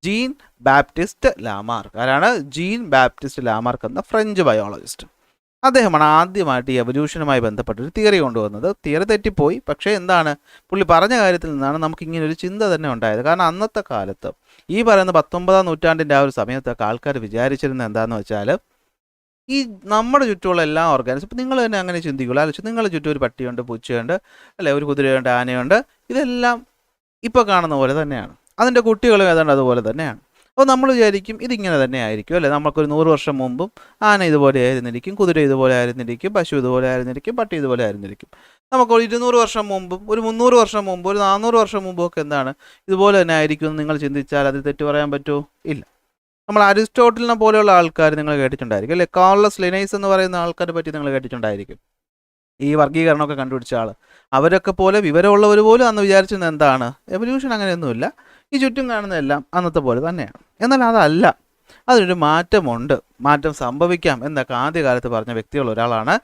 Gene Baptiste Lamarck. ആരാണ്? Gene Baptiste Lamarck എന്ന French biologist. അദ്ദേഹമാണ് ആദ്യമായിട്ട് ഈ എവല്യൂഷനുമായി ബന്ധപ്പെട്ടൊരു തിയറി കൊണ്ടുവന്നത്. തിയറി തെറ്റിപ്പോയി, പക്ഷേ എന്താണ്, പുള്ളി പറഞ്ഞ കാര്യത്തിൽ നിന്നാണ് നമുക്ക് ഇങ്ങനെ ഒരു ചിന്ത തന്നെ ഉണ്ടായത്. കാരണം അന്നത്തെ കാലത്ത് ഈ പറയുന്ന 19-ാം നൂറ്റാണ്ടിൻ്റെ ആ ഒരു സമയത്തൊക്കെ ആൾക്കാർ വിചാരിച്ചിരുന്നത് എന്താണെന്ന് വെച്ചാൽ, ഈ നമ്മുടെ ചുറ്റുമുള്ള എല്ലാ ഓർഗാനിസും, ഇപ്പം നിങ്ങൾ തന്നെ അങ്ങനെ ചിന്തിക്കുള്ളൂ. ആലോചിച്ച് നിങ്ങളുടെ ചുറ്റും ഒരു പട്ടിയുണ്ട്, പൂച്ചയുണ്ട്, അല്ലെ, ഒരു കുതിരയുണ്ട്, ആനയുണ്ട്, ഇതെല്ലാം ഇപ്പോൾ കാണുന്ന പോലെ തന്നെയാണ്. അതിൻ്റെ കുട്ടികളും ഏതാണ്ട് അതുപോലെ തന്നെയാണ്. അപ്പോൾ നമ്മൾ വിചാരിക്കും ഇതിങ്ങനെ തന്നെ ആയിരിക്കും, അല്ലേ, നമുക്കൊരു 100 വർഷം മുമ്പും ആന ഇതുപോലെ ആയിരുന്നിരിക്കും, കുതിര ഇതുപോലെ ആയിരുന്നിരിക്കും, പശു ഇതുപോലെ ആയിരുന്നിരിക്കും, പട്ടി ഇതുപോലെ ആയിരുന്നിരിക്കും. നമുക്ക് ഒരു 200 വർഷം മുമ്പും ഒരു 300 വർഷം മുമ്പും ഒരു 400 വർഷം മുമ്പും ഒക്കെ എന്താണ് ഇതുപോലെ തന്നെ ആയിരിക്കും എന്ന് നിങ്ങൾ ചിന്തിച്ചാൽ അത് തെറ്റ് പറയാൻ പറ്റുമോ? ഇല്ല. നമ്മൾ അരിസ്റ്റോട്ടലിനെ പോലെയുള്ള ആൾക്കാർ നിങ്ങൾ കേട്ടിട്ടുണ്ടായിരിക്കും, അല്ലേ. കാർലസ് ലിനൈസ് എന്ന് പറയുന്ന ആൾക്കാരെ പറ്റി നിങ്ങൾ കേട്ടിട്ടുണ്ടായിരിക്കും. ഈ വർഗീകരണമൊക്കെ കണ്ടുപിടിച്ച ആൾ. അവരൊക്കെ പോലെ വിവരമുള്ളവർ പോലും അന്ന് വിചാരിച്ചിരുന്നത് എന്താണ്, എവല്യൂഷൻ അങ്ങനെയൊന്നുമില്ല, ഈ ചുറ്റും കാണുന്നതെല്ലാം അന്നത്തെ പോലെ തന്നെയാണ്. എന്നാൽ അതല്ല, അതിനൊരു മാറ്റമുണ്ട്, മാറ്റം സംഭവിക്കാം എന്നൊക്കെ ആദ്യകാലത്ത് പറഞ്ഞ വ്യക്തികൾ ഒരാളാണ്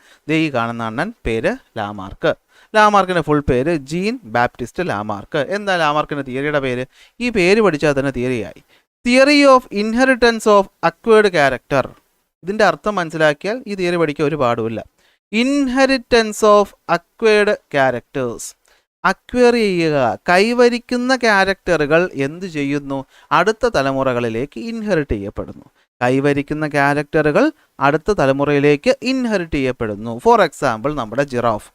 ഈ കാണുന്ന അണ്ണൻ, പേര് ലാമാർക്ക്. ലാമാർക്കിൻ്റെ ഫുൾ പേര് ജീൻ ബാപ്റ്റിസ്റ്റ് ലാമാർക്ക്. എന്താ ലാമാർക്കിൻ്റെ തിയറിയുടെ പേര്? ഈ പേര് പഠിച്ചാൽ തന്നെ തിയറിയായി. Theory of inheritance of acquired character. ഇതിൻ്റെ അർത്ഥം മനസ്സിലാക്കിയാൽ ഈ തിയറി പഠിക്കാൻ ഒരു പാടുമില്ല. Inheritance of acquired characters. Acquire ചെയ്യുക, കൈവരിക്കുന്ന ക്യാരക്ടറുകൾ എന്ത് ചെയ്യുന്നു? അടുത്ത തലമുറകളിലേക്ക് ഇൻഹെറിറ്റ് ചെയ്യപ്പെടുന്നു. കൈവരിക്കുന്ന ക്യാരക്ടറുകൾ അടുത്ത തലമുറയിലേക്ക് ഇൻഹെറിറ്റ് ചെയ്യപ്പെടുന്നു. ഫോർ എക്സാമ്പിൾ നമ്മുടെ ജിറാഫ്.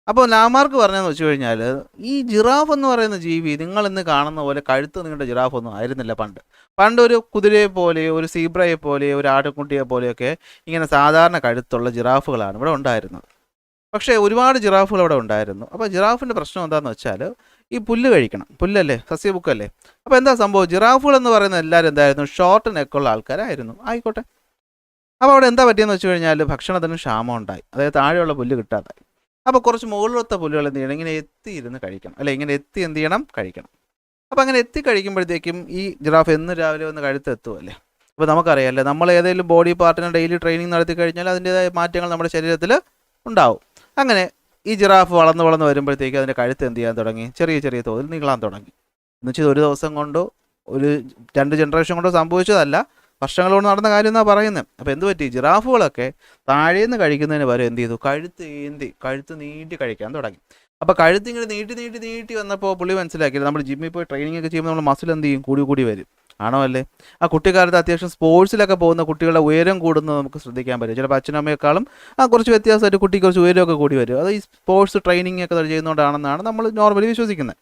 അപ്പോൾ ലാമാർക്ക് പറഞ്ഞതെന്ന് വെച്ച് കഴിഞ്ഞാൽ, ഈ ജിറാഫ് എന്ന് പറയുന്ന ജീവി നിങ്ങൾ ഇന്ന് കാണുന്ന പോലെ കഴുത്ത് നീണ്ട ജിറാഫ് ഒന്നും ആയിരുന്നില്ല പണ്ട് ഒരു കുതിരയെ പോലെയോ ഒരു സീബ്രയെ പോലെയോ ഒരു ആട്ടുകുട്ടിയെ പോലെയൊക്കെ ഇങ്ങനെ സാധാരണ കഴുത്തുള്ള ജിറാഫുകളാണ് ഇവിടെ ഉണ്ടായിരുന്നത്. പക്ഷേ ഒരുപാട് ജിറാഫുകൾ അവിടെ ഉണ്ടായിരുന്നു. അപ്പോൾ ജിറാഫിൻ്റെ പ്രശ്നം എന്താണെന്ന് വെച്ചാൽ, ഈ പുല്ല് കഴിക്കണം, പുല്ലല്ലേ, സസ്യബുക്കല്ലേ. അപ്പോൾ എന്താ സംഭവം, ജിറാഫുകൾ എന്ന് പറയുന്ന എല്ലാവരും എന്തായിരുന്നു, ഷോർട്ട് നെക്കുള്ള ആൾക്കാരായിരുന്നു. ആയിക്കോട്ടെ. അപ്പോൾ അവിടെ എന്താ പറ്റിയെന്ന് വെച്ച് കഴിഞ്ഞാൽ ഭക്ഷണത്തിന് ക്ഷാമം ഉണ്ടായി, അതായത് താഴെയുള്ള പുല്ല് കിട്ടാതായി. അപ്പോൾ കുറച്ച് മുകളിലത്തെ പുല്ലുകൾ എന്ത് ചെയ്യണം, ഇങ്ങനെ എത്തിയിരുന്ന് കഴിക്കണം, അല്ലെ, ഇങ്ങനെ എത്തി എന്ത് ചെയ്യണം, കഴിക്കണം. അപ്പോൾ അങ്ങനെ എത്തി കഴിക്കുമ്പോഴത്തേക്കും ഈ ജിറാഫ് എന്ന് രാവിലെ വന്ന് കഴുത്ത് എത്തുമല്ലേ. അപ്പോൾ നമുക്കറിയാമല്ലേ, നമ്മൾ ഏതെങ്കിലും ബോഡി പാർട്ടിന് ഡെയിലി ട്രെയിനിങ് നടത്തി കഴിഞ്ഞാൽ അതിൻ്റേതായ മാറ്റങ്ങൾ നമ്മുടെ ശരീരത്തിൽ ഉണ്ടാവും. അങ്ങനെ ഈ ജിറാഫ് വളർന്ന് വരുമ്പോഴത്തേക്ക് അതിൻ്റെ കഴുത്ത് എന്ത് ചെയ്യാൻ തുടങ്ങി, ചെറിയ ചെറിയ തോതിൽ നീളാൻ തുടങ്ങി. എന്നുവെച്ചാൽ ഒരു ദിവസം കൊണ്ടോ ഒരു 2 ജനറേഷൻ കൊണ്ടോ സംഭവിച്ചതല്ല, വർഷങ്ങളോട് നടന്ന കാര്യം എന്നാണ് പറയുന്നത്. അപ്പോൾ എന്ത് പറ്റി, ജിറാഫുകളൊക്കെ താഴേന്ന് കഴിക്കുന്നതിന് പകരം എന്ത് ചെയ്തു, കഴുത്ത് നീട്ടി കഴിക്കാൻ തുടങ്ങി. അപ്പോൾ കഴുത്ത് ഇങ്ങനെ നീട്ടി വന്നപ്പോൾ പുള്ളി മനസ്സിലാക്കിയത്, നമ്മൾ ജിമ്മിൽ പോയി ട്രെയിനിങ് ഒക്കെ ചെയ്യുമ്പോൾ നമ്മൾ മസിൽ എന്ത് ചെയ്യും, കൂടി വരും. ആണോ അല്ലേ? ആ കുട്ടിക്കാലത്ത് അത്യാവശ്യം സ്പോർട്സിലൊക്കെ പോകുന്ന കുട്ടികളുടെ ഉയരം കൂടുന്നത് നമുക്ക് ശ്രദ്ധിക്കാൻ പറ്റും. ചിലപ്പോൾ അച്ഛനമ്മയെക്കാളും കുറച്ച് വ്യത്യാസമായിട്ട് കുട്ടിക്ക് കുറച്ച് ഉയരമൊക്കെ കൂടി വരും. അത് ഈ സ്പോർട്സ് ട്രെയിനിങ് ഒക്കെ ചെയ്യുന്നതുകൊണ്ടാണെന്നാണ് നമ്മൾ നോർമലി വിശ്വസിക്കുന്നത്.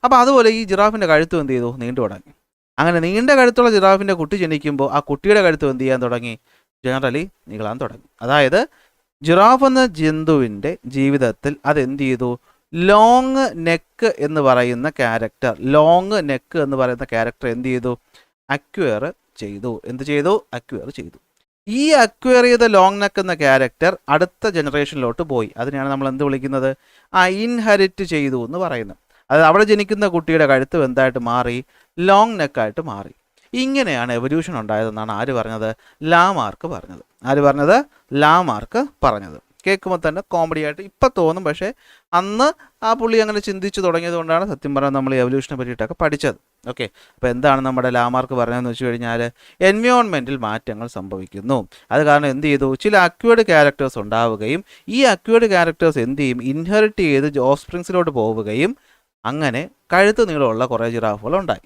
അപ്പോൾ അതുപോലെ ഈ ജിറാഫിൻ്റെ കഴുത്ത് എന്ത് ചെയ്തു, നീണ്ടു തുടങ്ങി. അങ്ങനെ നീണ്ട കഴുത്തുള്ള ജിറാഫിൻ്റെ കുട്ടി ജനിക്കുമ്പോൾ ആ കുട്ടിയുടെ കഴുത്ത് എന്ത് ചെയ്യാൻ തുടങ്ങി, ജനറലി നീളാൻ തുടങ്ങി. അതായത് ജിറാഫ് എന്ന ജന്തുവിൻ്റെ ജീവിതത്തിൽ അതെന്ത് ചെയ്തു, ലോങ് നെക്ക് എന്ന് പറയുന്ന ക്യാരക്ടർ എന്ത് ചെയ്തു, അക്വയർ ചെയ്തു. അക്വയർ ചെയ്തു. ഈ അക്വയർ ചെയ്ത ലോങ് നെക്ക് എന്ന ക്യാരക്ടർ അടുത്ത ജനറേഷനിലോട്ട് പോയി. അതിനെയാണ് നമ്മൾ എന്ത് വിളിക്കുന്നത്, ഇൻഹെറിറ്റ് ചെയ്തു എന്ന് പറയുന്നത്. അതായത് അവിടെ ജനിക്കുന്ന കുട്ടിയുടെ കഴുത്ത് എന്തായിട്ട് മാറി, ലോങ് നെക്കായിട്ട് മാറി. ഇങ്ങനെയാണ് എവല്യൂഷൻ ഉണ്ടായതെന്നാണ് ആര് പറഞ്ഞത്, ലാമാർക്ക് പറഞ്ഞത്. കേൾക്കുമ്പോൾ തന്നെ കോമഡി ആയിട്ട് ഇപ്പം തോന്നും, പക്ഷേ അന്ന് ആ പുള്ളി അങ്ങനെ ചിന്തിച്ച് തുടങ്ങിയത് കൊണ്ടാണ് സത്യം പറഞ്ഞാൽ നമ്മൾ എവല്യൂഷനെ പറ്റിയിട്ടൊക്കെ പഠിച്ചത്. ഓക്കെ. അപ്പോൾ എന്താണ് നമ്മുടെ ലാമാർക്ക് പറഞ്ഞതെന്ന് വെച്ച് കഴിഞ്ഞാൽ, എൻവയോൺമെൻറ്റിൽ മാറ്റങ്ങൾ സംഭവിക്കുന്നു. അത് കാരണം എന്ത് ചെയ്തു, ചില അക്വേർഡ് ക്യാരക്ടേഴ്സ് ഉണ്ടാവുകയും ഈ അക്വേർഡ് ക്യാരക്ടേഴ്സ് എന്ത് ചെയ്യും, ഇൻഹെറിറ്റ് ചെയ്ത് ഓഫ്സ്പ്രിങ്സിലോട്ട് പോവുകയും അങ്ങനെ കഴുത്ത് നീളമുള്ള കുറേ ജിറാഫുകൾ ഉണ്ടായി.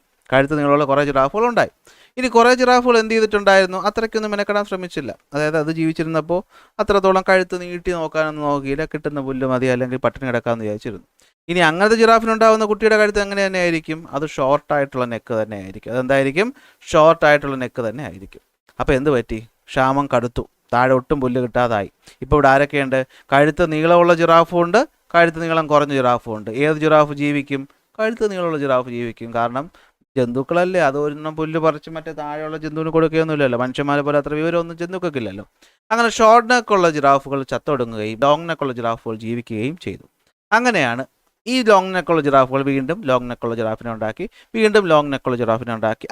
ഇനി കുറേ ജിറാഫുകൾ എന്ത് ചെയ്തിട്ടുണ്ടായിരുന്നു, അത്രയ്ക്കൊന്നും മെനക്കെടാൻ ശ്രമിച്ചില്ല. അതായത് അത് ജീവിച്ചിരുന്നപ്പോൾ അത്രത്തോളം കഴുത്ത് നീട്ടി നോക്കാനൊന്നും നോക്കിയില്ല, കിട്ടുന്ന പുല്ല് മതി അല്ലെങ്കിൽ പട്ടിണി കിടക്കാമെന്ന് വിചാരിച്ചിരുന്നു. ഇനി അങ്ങനത്തെ ജിറാഫിനുണ്ടാകുന്ന കുട്ടിയുടെ കഴുത്ത് എങ്ങനെ തന്നെ ആയിരിക്കും, അത് ഷോർട്ടായിട്ടുള്ള നെക്ക് തന്നെ ആയിരിക്കും. അതെന്തായിരിക്കും, ഷോർട്ടായിട്ടുള്ള നെക്ക് തന്നെ ആയിരിക്കും. അപ്പോൾ എന്ത് പറ്റി, ക്ഷാമം കടുത്തു, താഴെ ഒട്ടും പുല്ല് കിട്ടാതായി. ഇപ്പോൾ ഇവിടെ ആരൊക്കെയുണ്ട്, കഴുത്ത് നീളമുള്ള ജിറാഫും ഉണ്ട്, കഴുത്ത് നീളം കുറഞ്ഞ ജിറാഫും ഉണ്ട്. ഏത് ജിറാഫ് ജീവിക്കും, കഴുത്ത് നീളമുള്ള ജിറാഫ് ജീവിക്കും. കാരണം ജന്തുക്കളല്ലേ, അത് ഒരെണ്ണം പുല്ല് പറിച്ച് മറ്റേ താഴെയുള്ള ജന്തുവിന് കൊടുക്കുകയൊന്നുമില്ലല്ലോ. മനുഷ്യന്മാരെ പോലെ അത്ര വിവരമൊന്നും ജന്തുക്കൾക്കില്ലല്ലോ. അങ്ങനെ ഷോർട്ട് നെക്കുള്ള ജിറാഫുകൾ ചത്തൊടുങ്ങുകയും ലോങ് നെക്കുള്ള ജിറാഫുകൾ ജീവിക്കുകയും ചെയ്തു. അങ്ങനെയാണ് ഈ ലോങ് നെക്കുള്ള ജിറാഫുകൾ വീണ്ടും ലോങ് നെക്കുള്ള ജിറാഫിനെ ഉണ്ടാക്കി.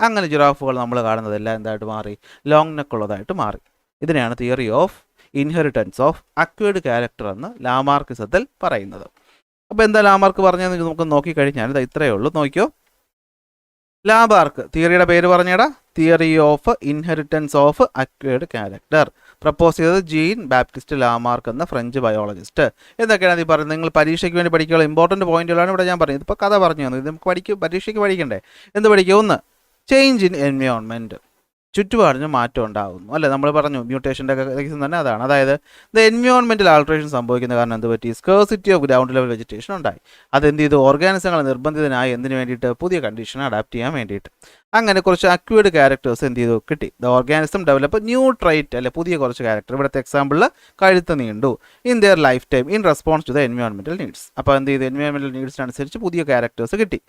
അങ്ങനെ ജിറാഫുകൾ നമ്മൾ കാണുന്നതെല്ലാം എന്തായിട്ട് മാറി, ലോങ് നെക്കുള്ളതായിട്ട് മാറി. ഇതിനെയാണ് theory of inheritance of acquired character എന്ന് ലാമാർക്കിസത്തിൽ പറയുന്നത്. അപ്പോൾ എന്താ ലാമാർക്ക് പറഞ്ഞതെന്ന് നമുക്ക് നോക്കിക്കഴിഞ്ഞാൽ ഇത്രയേ ഉള്ളൂ. നോക്കിയോ, ലാമാർക്ക് തിയറിയുടെ പേര് പറഞ്ഞേടാ, theory of inheritance of acquired character, propose ചെയ്തത് ജീൻ ബാപ്റ്റിസ്റ്റ് ലാമാർക്ക് എന്ന ഫ്രഞ്ച് ബയോളജിസ്റ്റ്. എന്തൊക്കെയാണ് ഈ പറയുന്നത്? നിങ്ങൾ പരീക്ഷയ്ക്ക് വേണ്ടി പഠിക്കാനുള്ള ഇമ്പോർട്ടൻറ്റ് പോയിന്റുകളാണ് ഇവിടെ ഞാൻ പറയുന്നത്. ഇപ്പോൾ കഥ പറഞ്ഞു തന്നു, ഇത് നമുക്ക് പരീക്ഷയ്ക്ക് പഠിക്കണ്ടേ? എന്ത് പഠിക്കുക? ഒന്ന്, ചേഞ്ച് ഇൻ എൻവയോൺമെൻറ്റ്, ചുറ്റുപാടിന് മാറ്റം ഉണ്ടാകുന്നു അല്ലേ? നമ്മൾ പറഞ്ഞു മ്യൂട്ടേഷൻ്റെ കേസും തന്നെ അതാണ്. അതായത് ദ എൻവയോൺമെൻറ്റൽ ആൾട്രേഷൻ സംഭവിക്കുന്ന കാരണം എന്ത് പറ്റി? Scarcity of ground level vegetation ഉണ്ടായി. അതെന്ത് ചെയ്തു? ഓർഗാനിസങ്ങൾ നിർബന്ധിതനായി എന്തിനു വേണ്ടിയിട്ട്? പുതിയ കണ്ടീഷൻ അഡാപ്റ്റ് ചെയ്യാൻ വേണ്ടിയിട്ട്. അങ്ങനെ കുറച്ച് അക്വേർഡ് ക്യാരക്ടേഴ്സ് എന്ത് ചെയ്തു? കിട്ടി. The organism develop new trait അല്ലെ, പുതിയ കുറച്ച് ക്യാരക്ടർ. ഇവിടുത്തെ എക്സാമ്പിളിൽ കഴുത്ത് നീണ്ടു. In their life time in response to the environmental needs. അപ്പോൾ എന്ത് ചെയ്തു? എൻവയോൺമെൻറ്റൽ നീഡ്സിനനുസരിച്ച് പുതിയ ക്യാരക്ടേഴ്സ് കിട്ടി.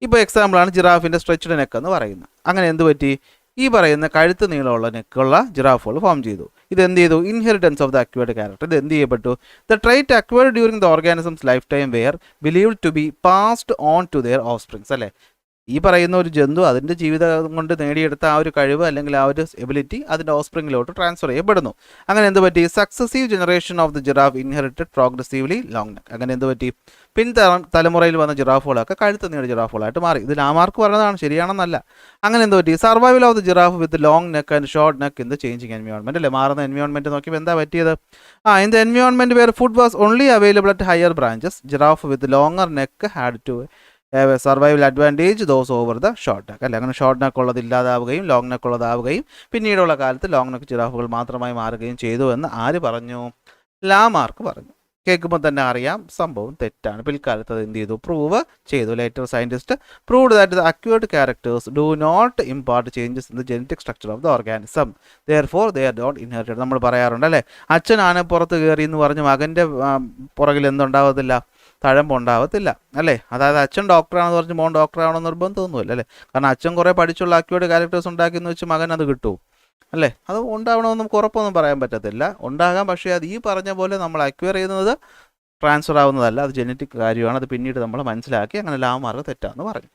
ഇപ്പോൾ എക്സാമ്പിളാണ് ജിറാഫിൻ്റെ സ്ട്രെച്ച്ഡ് നെക്ക് എന്ന് പറയുന്നത്. അങ്ങനെ എന്ത് പറ്റി? ഈ പറയുന്ന കഴുത്ത് നീളമുള്ള നെക്കുള്ള ജിറാഫുകൾ ഫോം ചെയ്തു. ഇത് എന്ത് ചെയ്തു? Inheritance of the acquired character. ഇത് എന്ത് ചെയ്യപ്പെട്ടു? The trait acquired during the organism's life time were believed to be passed on to their offsprings അല്ലേ? ഈ പറയുന്ന ഒരു ജന്തു അതിൻ്റെ ജീവിതം കൊണ്ട് നേടിയെടുത്ത ആ ഒരു കഴിവ് അല്ലെങ്കിൽ ആ ഒരു എബിലിറ്റി അതിൻ്റെ ഓഫ്സ്പ്രിങ്ങിലോട്ട് ട്രാൻസ്ഫർ ചെയ്യപ്പെടുന്നു. അങ്ങനെ എന്ത് പറ്റി? Successive generation of the giraffe inherited progressively long neck. അങ്ങനെ എന്ത് പറ്റി? തലമുറയിൽ വന്ന ജിറാഫുകളൊക്കെ കഴുത്ത് നീണ്ട ജിറാഫുകളായിട്ട് മാറി. ഇത് ലാമാർക്ക് പറഞ്ഞതാണ്, ശരിയാണെന്നല്ല. അങ്ങനെ എന്ത് പറ്റി? Survival of the giraffe with long neck and short neck in the changing environment അല്ലേ? മാറുന്ന എൻവയോൺമെൻറ്റ് നോക്കിയപ്പോൾ എന്താ പറ്റിയത്? In the environment where food was only available at higher branches, giraffe with longer neck had to survival advantage those over the short neck അല്ലേ? അങ്ങനെ short neck ഉള്ളത് ഇല്ലാതാവുകയും long neck ഉള്ളതാവുകയും പിന്നീടുള്ള കാലത്ത് ലോങ് നെക്ക് ജിറാഫുകൾ മാത്രമായി മാറുകയും ചെയ്തു എന്ന് ആര് പറഞ്ഞു? ലാമാർക്ക് പറഞ്ഞു. കേൾക്കുമ്പോൾ തന്നെ അറിയാം സംഭവം തെറ്റാണ്. പിൽക്കാലത്ത് അത് എന്ത് ചെയ്തു? പ്രൂവ് ചെയ്തു. Later scientist proved that the acquired characters do not impart changes in the genetic structure of the organism, therefore they are not inherited. നമ്മൾ പറയാറുണ്ട് അല്ലേ, അച്ഛൻ ആനപ്പുറത്ത് കയറി എന്ന് പറഞ്ഞ് മകൻ്റെ പുറകിൽ എന്തുണ്ടാവത്തില്ല? തഴമ്പുണ്ടാവത്തില്ല അല്ലേ? അതായത് അച്ഛൻ ഡോക്ടറാണെന്ന് പറഞ്ഞ് മോൻ ഡോക്ടറാവണമെന്ന് നിർബന്ധമൊന്നുമില്ല അല്ലേ? കാരണം അച്ഛൻ കുറേ പഠിച്ചുള്ള അക്വേർഡ് ക്യാരക്ടേഴ്സ് ഉണ്ടാക്കിയെന്ന് വെച്ച് മകൻ അത് കിട്ടും അല്ലേ? അത് ഉണ്ടാവണമെന്ന് നമുക്ക് ഉറപ്പൊന്നും പറയാൻ പറ്റത്തില്ല. ഉണ്ടാകാം, പക്ഷേ അത് ഈ പറഞ്ഞ പോലെ നമ്മൾ അക്വയർ ചെയ്യുന്നത് ട്രാൻസ്ഫർ ആവുന്നതല്ല, അത് ജനറ്റിക് കാര്യമാണ്. അത് പിന്നീട് നമ്മൾ മനസ്സിലാക്കി. അങ്ങനെ ലാമാർക്ക് തെറ്റാന്ന് പറഞ്ഞു.